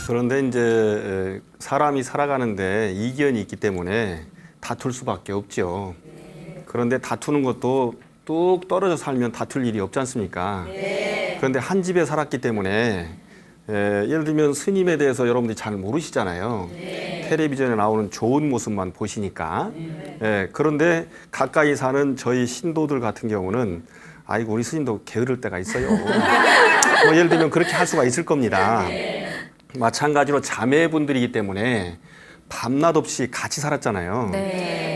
그런데 이제 사람이 살아가는데 이견이 있기 때문에 다툴 수밖에 없죠. 그런데 다투는 것도 뚝 떨어져 살면 다툴 일이 없지 않습니까? 그런데 한 집에 살았기 때문에 예를 들면 스님에 대해서 여러분들이 잘 모르시잖아요. 텔레비전에 나오는 좋은 모습만 보시니까. 그런데 가까이 사는 저희 신도들 같은 경우는 아이고 우리 스님도 게으를 때가 있어요. 뭐 예를 들면 그렇게 할 수가 있을 겁니다. 마찬가지로 자매분들이기 때문에 밤낮 없이 같이 살았잖아요.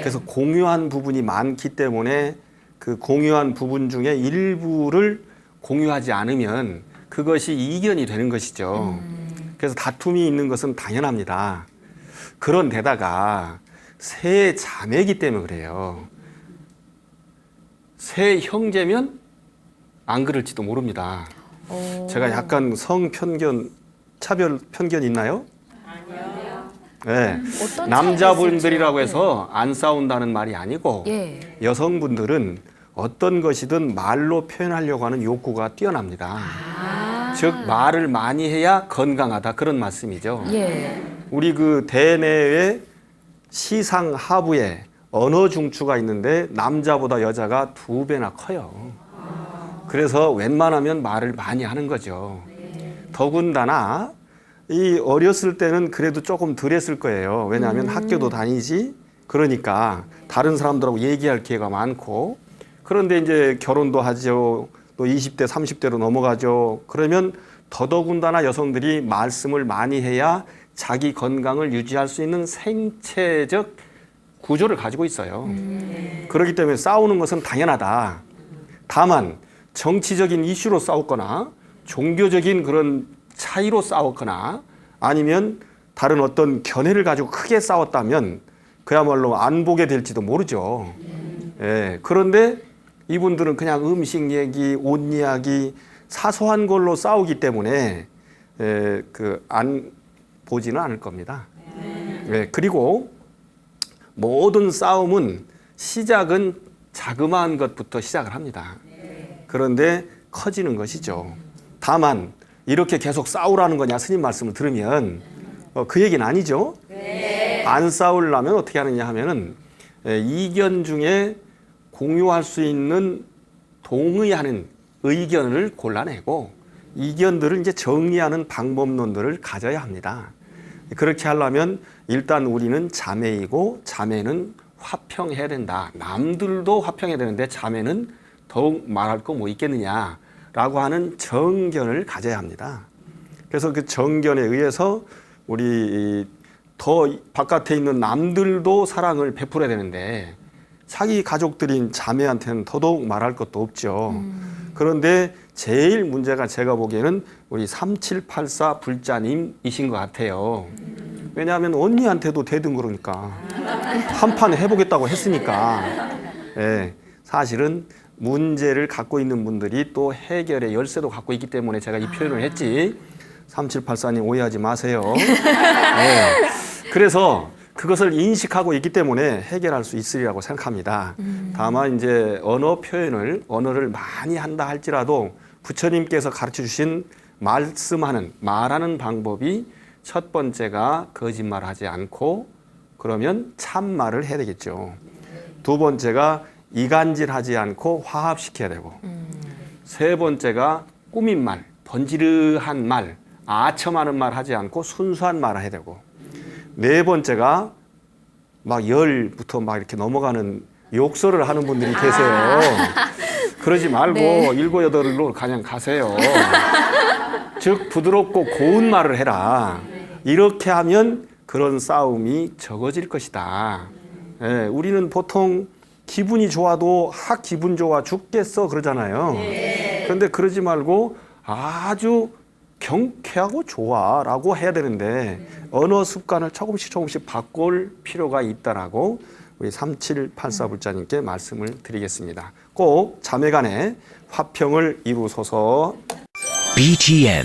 그래서 공유한 부분이 많기 때문에 그 공유한 부분 중에 일부를 공유하지 않으면 그것이 이견이 되는 것이죠. 그래서 다툼이 있는 것은 당연합니다. 그런데다가 세 자매이기 때문에 그래요. 세 형제면 안 그럴지도 모릅니다. 제가 약간 성편견, 차별 편견이 있나요? 아니요. 네. 어떤 남자분들이라고 차이가 해서 안 싸운다는 말이 아니고 여성분들은 어떤 것이든 말로 표현하려고 하는 욕구가 뛰어납니다. 즉 말을 많이 해야 건강하다 그런 말씀이죠. 우리 그 대내의 시상 하부에 언어 중추가 있는데 남자보다 여자가 2배나 커요. 그래서 웬만하면 말을 많이 하는 거죠. 더군다나 이 어렸을 때는 그래도 조금 덜 했을 거예요. 왜냐하면 학교도 다니지. 그러니까 다른 사람들하고 얘기할 기회가 많고 그런데 이제 결혼도 하죠. 또 20대, 30대로 넘어가죠. 그러면 더더군다나 여성들이 말씀을 많이 해야 자기 건강을 유지할 수 있는 생체적 구조를 가지고 있어요. 그렇기 때문에 싸우는 것은 당연하다. 다만 정치적인 이슈로 싸웠거나 종교적인 그런 차이로 싸웠거나 아니면 다른 어떤 견해를 가지고 크게 싸웠다면 그야말로 안 보게 될지도 모르죠. 그런데 이분들은 그냥 음식 얘기, 옷 이야기, 사소한 걸로 싸우기 때문에 안 보지는 않을 겁니다. 그리고 모든 싸움은 시작은 자그마한 것부터 시작을 합니다. 그런데 커지는 것이죠. 다만 이렇게 계속 싸우라는 거냐 스님 말씀을 들으면 그 얘기는 아니죠. 안 싸우려면 어떻게 하느냐 하면은 이견 중에 공유할 수 있는 동의하는 의견을 골라내고 이견들을 이제 정리하는 방법론들을 가져야 합니다. 그렇게 하려면 일단 우리는 자매이고 자매는 화평해야 된다. 남들도 화평해야 되는데 자매는 더욱 말할 거 뭐 있겠느냐라고 하는 정견을 가져야 합니다. 그래서 그 정견에 의해서 우리 더 바깥에 있는 남들도 사랑을 베풀어야 되는데 자기 가족들인 자매한테는 더더욱 말할 것도 없죠. 그런데 제일 문제가 제가 보기에는 우리 3784 불자님이신 것 같아요. 왜냐하면 언니한테도 대든 그러니까 한 판 해보겠다고 했으니까. 사실은 문제를 갖고 있는 분들이 또 해결의 열쇠도 갖고 있기 때문에 제가 이 표현을 했지. 3784님 오해하지 마세요. 그래서 그것을 인식하고 있기 때문에 해결할 수 있으리라고 생각합니다. 다만 이제 언어를 많이 한다 할지라도 부처님께서 가르쳐 주신 말하는 방법이 첫 번째가 거짓말하지 않고 그러면 참말을 해야 되겠죠. 두 번째가 이간질하지 않고 화합시켜야 되고 세 번째가 꾸민 말, 번지르한 말, 아첨하는 말 하지 않고 순수한 말을 해야 되고 네 번째가 막 열부터 막 이렇게 넘어가는 욕설을 하는 분들이 계세요. 그러지 말고 일곱 여덟로 그냥 가세요. 즉 부드럽고 고운 말을 해라. 이렇게 하면 그런 싸움이 적어질 것이다. 우리는 보통 기분이 좋아도 기분 좋아 죽겠어 그러잖아요. 그런데 그러지 말고 아주 경쾌하고 좋아라고 해야 되는데 언어 습관을 조금씩 바꿀 필요가 있다라고 우리 3784 불자님께 말씀을 드리겠습니다. 꼭 자매간에 화평을 이루소서. BTN